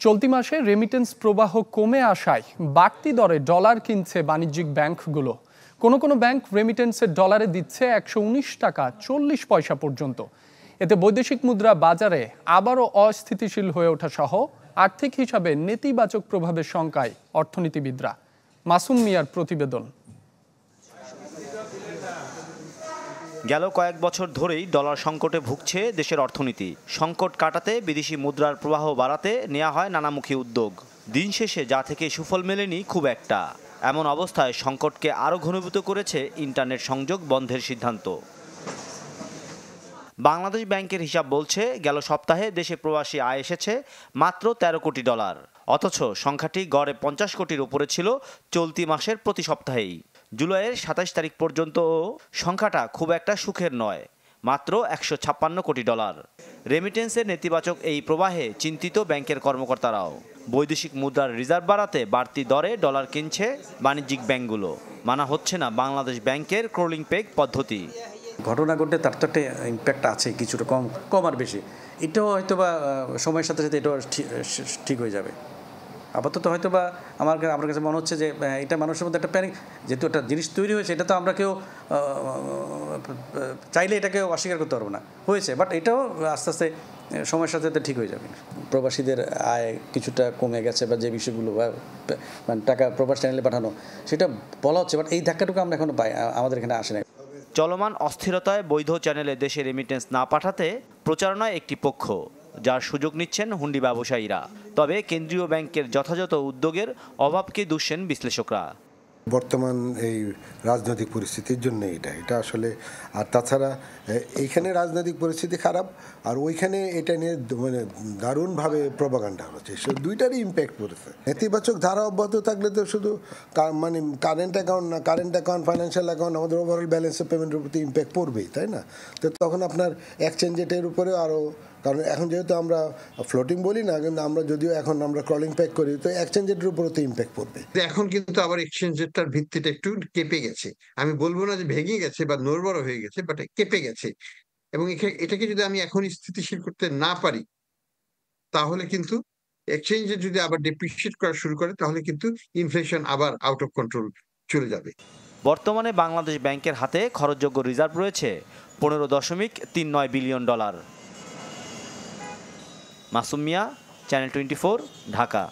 চলতি মাসে রেমিটেন্স প্রবাহ কমে আসায় বাড়তি দরে ডলার কিনছে বাণিজ্যিক ব্যাংকগুলো। কোনো ব্যাংক রেমিটেন্সের ডলারে দিচ্ছে 119 টাকা 40 পয়সা পর্যন্ত। এতে বৈদেশিক মুদ্রা বাজারে আবারও অস্থিতিশীল হয়ে ওঠা সহ আর্থিক হিসাবে নেতিবাচক প্রভাবের শঙ্কায় অর্থনীতিবিদরা। মাসুম মিয়ার প্রতিবেদন। গেল কয়েক বছর ধরেই ডলার সংকটে ভুগছে দেশের অর্থনীতি। সংকট কাটাতে বিদেশি মুদ্রার প্রবাহ বাড়াতে নেওয়া হয় নানামুখী উদ্যোগ। দিন শেষে যা থেকে সুফল মেলেনি খুব একটা। এমন অবস্থায় সংকটকে আরও ঘনীভূত করেছে ইন্টারনেট সংযোগ বন্ধের সিদ্ধান্ত। বাংলাদেশ ব্যাংকের হিসাব বলছে, গেল সপ্তাহে দেশে প্রবাসী আয় এসেছে মাত্র 13 কোটি ডলার। অথচ সংখ্যাটি গড়ে 50 কোটির উপরে ছিল চলতি মাসের প্রতি সপ্তাহেই। জুলাইয়ের 27 তারিখ পর্যন্ত সংখ্যাটা খুব একটা সুখের নয়, মাত্র 156 কোটি ডলার। রেমিটেন্সের নেতিবাচক এই প্রবাহে চিন্তিত ব্যাংকের কর্মকর্তারাও। বৈদেশিক মুদ্রার রিজার্ভ বাড়াতে বাড়তি দরে ডলার কিনছে বাণিজ্যিক ব্যাংকগুলো। মানা হচ্ছে না বাংলাদেশ ব্যাংকের ক্রলিং পেগ পদ্ধতি। ঘটনা ঘটে তার তো একটা ইম্প্যাক্ট আছে, কিছুটা কম আর বেশি। এটাও হয়তো বা সময়ের সাথে সাথে এটাও ঠিক হয়ে যাবে। আপাতত হয়তো বা আমার কাছে মনে হচ্ছে যে এটা মানুষের মধ্যে একটা প্যানিক, যেহেতু একটা জিনিস তৈরি হয়েছে, এটা তো আমরা কেউ চাইলে এটাকে অস্বীকার করতে পারবো না, হয়েছে। বাট এটাও আস্তে আস্তে সময়ের সাথে সাথে ঠিক হয়ে যাবে। প্রবাসীদের আয় কিছুটা কমে গেছে বা যে বিষয়গুলো মানে টাকা প্রবাস চ্যানেলে পাঠানো, সেটা বলা হচ্ছে, বাট এই ধাক্কাটুকু আমরা এখনো পাই, আমাদের এখানে আসে না। চলমান অস্থিরতায় বৈধ চ্যানেলে দেশে রেমিটেন্স না পাঠাতে প্রচারণায় একটি পক্ষ, যার সুযোগ নিচ্ছেন হুন্ডি ব্যবসায়ীরা। তবে কেন্দ্রীয় ব্যাংকের যথাযথ উদ্যোগের অভাবকে দুষছেন বিশ্লেষকরা। বর্তমান এই রাজনৈতিক পরিস্থিতির জন্য এটা আসলে, আর তাছাড়া এইখানে রাজনৈতিক পরিস্থিতি খারাপ, আর ওইখানে এটা নিয়ে মানে দারুণভাবে প্রপাগান্ডা হচ্ছে, সে দুইটারই ইম্প্যাক্ট পড়েছে। নেতিবাচক ধারা অব্যাহত থাকলে তো শুধু মানে কারেন্ট অ্যাকাউন্ট ফাইন্যান্সিয়াল অ্যাকাউন্ট আমাদের ওভারঅল ব্যালেন্স অফ পেমেন্টের প্রতি ইম্প্যাক্ট পড়বেই, তাই না? তো তখন আপনার এক্সচেঞ্জ রেটের উপরেও আরও, কারণ এখন যেহেতু আমরা ফ্লোটিং বলি না, কিন্তু আমরা যদিও এখন আমরা ক্রলিং প্যাক করি, তো এক্সচেঞ্জ রেটের উপরে তো ইম্প্যাক্ট পড়বে। এখন কিন্তু আবার এক্সচেঞ্জ রেটটার ভিত্তিটা একটু কেঁপে গেছে। আমি বলবো না যে ভেঙে গেছে বা নড়বড় হয়ে গেছে, বাট কেঁপে গেছে। এবং এটাকে যদি আমি এখন স্থিতিশীল করতে না পারি, তাহলে কিন্তু এক্সচেঞ্জে যদি আবার ডেপ্রিসিয়েট করা শুরু করে, তাহলে কিন্তু ইনফ্লেশন আবার আউট অফ কন্ট্রোল চলে যাবে। বর্তমানে বাংলাদেশ ব্যাংকের হাতে খরচযোগ্য রিজার্ভ রয়েছে 15.39 বিলিয়ন ডলার। মাসুম মিয়া, চ্যানেল 24, ঢাকা।